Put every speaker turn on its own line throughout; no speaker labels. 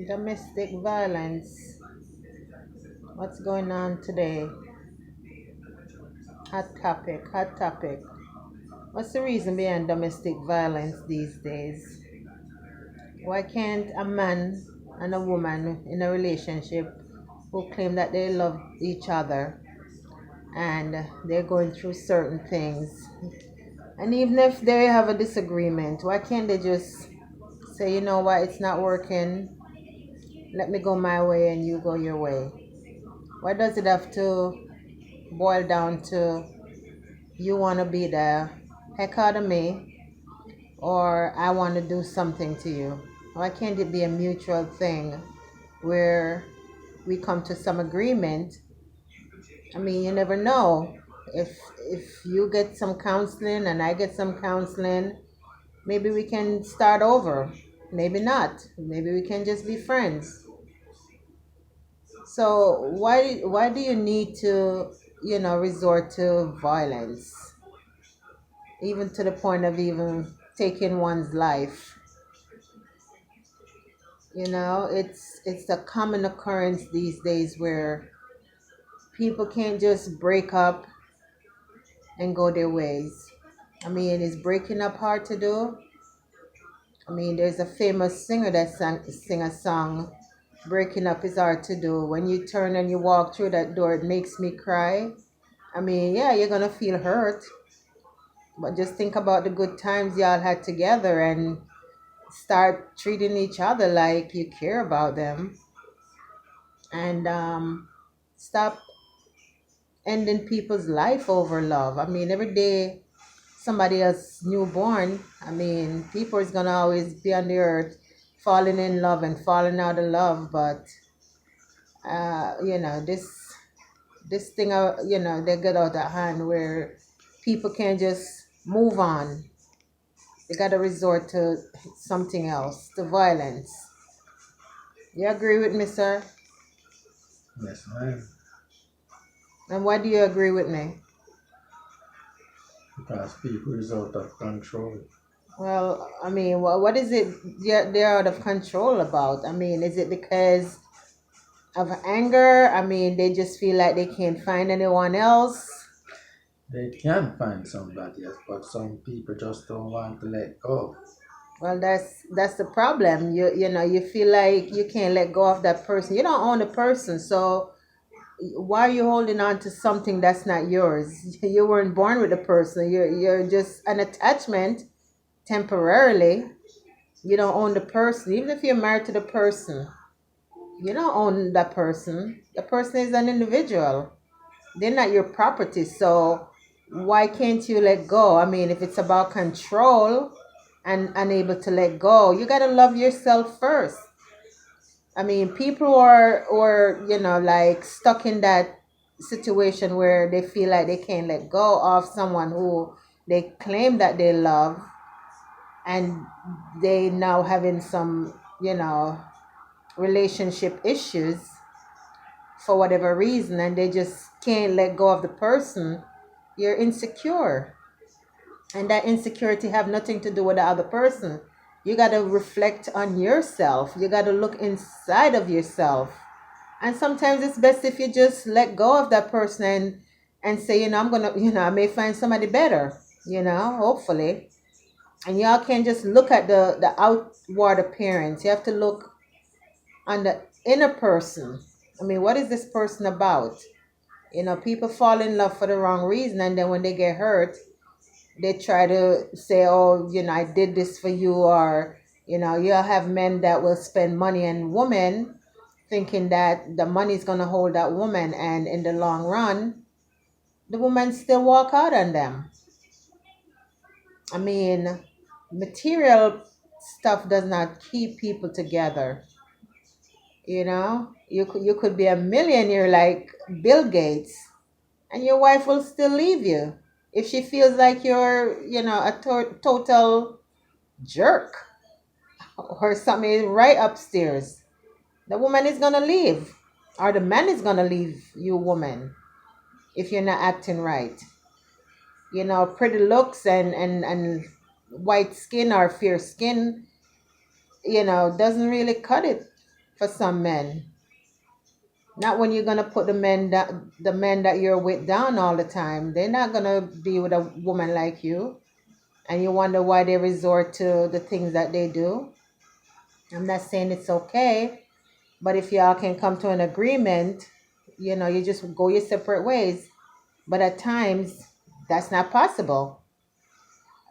Domestic violence. What's going on today? Hot topic, hot topic. What's the reason behind domestic violence these days? Why can't a man and a woman in a relationship who claim that they love each other and they're going through certain things, and even if they have a disagreement, why can't they just say, you know what, it's not working, let me go my way and you go your way? Why does it have to boil down to you want to be the heck out of me or I want to do something to you? Why can't it be a mutual thing where we come to some agreement? I mean, you never know. If you get some counseling and I get some counseling, maybe we can start over. Maybe not. Maybe we can just be friends. So why do you need to, resort to violence, even to the point of even taking one's life? It's a common occurrence these days where people can't just break up and go their ways. I mean, is breaking up hard to do? I mean, there's a famous singer that sing a song, breaking up is hard to do. When you turn and you walk through that door, it makes me cry. I mean, yeah, you're gonna feel hurt, but just think about the good times y'all had together and start treating each other like you care about them, and stop ending people's life over love. I mean, every day somebody else newborn, I mean, people is gonna always be on the earth falling in love and falling out of love, but this thing, they get out of hand where people can't just move on. They gotta resort to something else, to violence. You agree with me, sir?
Yes, ma'am.
And why do you agree with me?
Because people is out of control.
Well, I mean, what is it they're out of control about? I mean, is it because of anger? I mean, they just feel like they can't find anyone else.
They can find somebody else, but some people just don't want to let go.
Well, that's the problem. You feel like you can't let go of that person. You don't own the person, so why are you holding on to something that's not yours? You weren't born with the person. You're just an attachment temporarily. You don't own the person. Even if you're married to the person, you don't own that person. The person is an individual. They're not your property. So why can't you let go? I mean, if it's about control and unable to let go, you gotta love yourself first. I mean, people are like stuck in that situation where they feel like they can't let go of someone who they claim that they love, and they now having some, relationship issues for whatever reason, and they just can't let go of the person. You're insecure, and that insecurity have nothing to do with the other person. You got to reflect on yourself. You got to look inside of yourself. And sometimes it's best if you just let go of that person and say, I'm going to, I may find somebody better, hopefully. And y'all can't just look at the outward appearance. You have to look on the inner person. I mean, what is this person about? People fall in love for the wrong reason, and then when they get hurt, they try to say, oh, I did this for you, or you'll have men that will spend money and women thinking that the money is going to hold that woman, and in the long run the woman still walk out on them. I mean, material stuff does not keep people together. You could be a millionaire like Bill Gates, and your wife will still leave you if she feels like you're a total jerk, or something is right upstairs. The woman is gonna leave, or the man is gonna leave you, woman, if you're not acting right. Pretty looks and white skin or fair skin, doesn't really cut it. for some men. Not when you're gonna put the men that you're with down all the time. They're not gonna be with a woman like you, and you wonder why they resort to the things that they do. I'm not saying it's okay, but if y'all can come to an agreement, you just go your separate ways. But at times, that's not possible.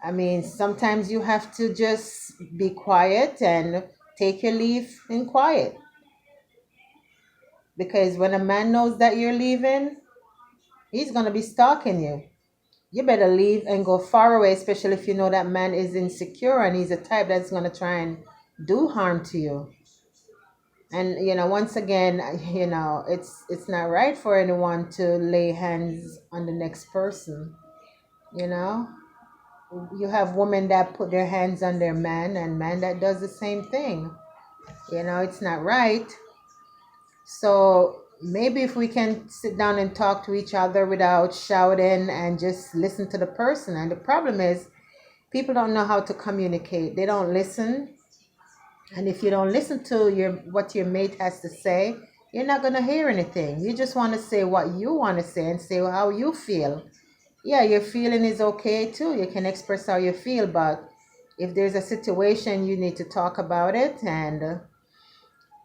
I mean, sometimes you have to just be quiet and take your leave in quiet. Because when a man knows that you're leaving, he's going to be stalking you. You better leave and go far away, especially if you know that man is insecure and he's a type that's going to try and do harm to you. And once again, it's not right for anyone to lay hands on the next person. You know, you have women that put their hands on their man and man that does the same thing. It's not right. So maybe if we can sit down and talk to each other without shouting and just listen to the person. And the problem is people don't know how to communicate. They don't listen. And if you don't listen to what your mate has to say, you're not going to hear anything. You just want to say what you want to say and say how you feel. Yeah, your feeling is okay too. You can express how you feel, but if there's a situation, you need to talk about it and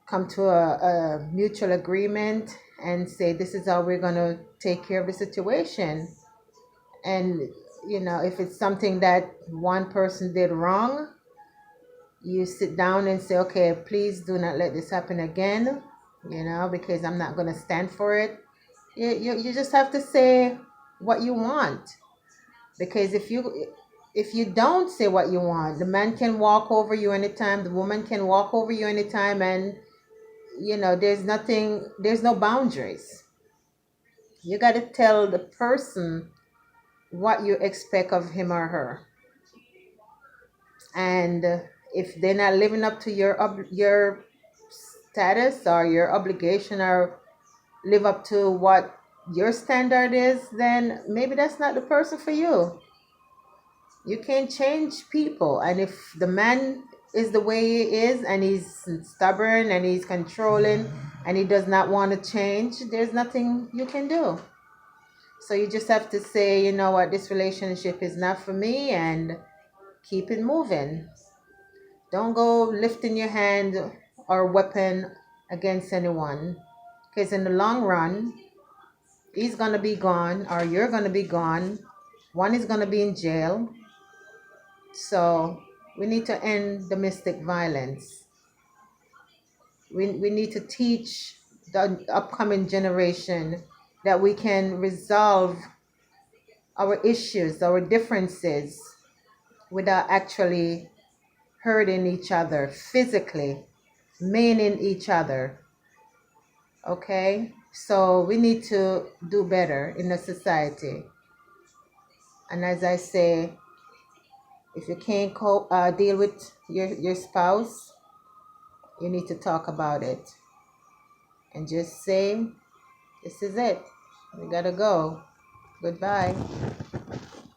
come to a mutual agreement and say, this is how we're going to take care of the situation. And, if it's something that one person did wrong, you sit down and say, okay, please do not let this happen again, because I'm not going to stand for it. You just have to say what you want. Because if you don't say what you want, the man can walk over you anytime, the woman can walk over you anytime, and there's no boundaries. You got to tell the person what you expect of him or her. And if they're not living up to your status or your obligation, or live up to what your standard is, then maybe that's not the person for you. You can't change people. And if the man is the way he is and he's stubborn and he's controlling and he does not want to change, there's nothing you can do. So you just have to say, you know what, this relationship is not for me, and keep it moving. Don't go lifting your hand or weapon against anyone, because in the long run, he's going to be gone or you're going to be gone. One is going to be in jail. So we need to end domestic violence. We need to teach the upcoming generation that we can resolve our issues, our differences, without actually hurting each other physically, maiming each other. Okay? So we need to do better in the society. And as I say, if you can't deal with your spouse, you need to talk about it and just say, this is it. We gotta go. Goodbye.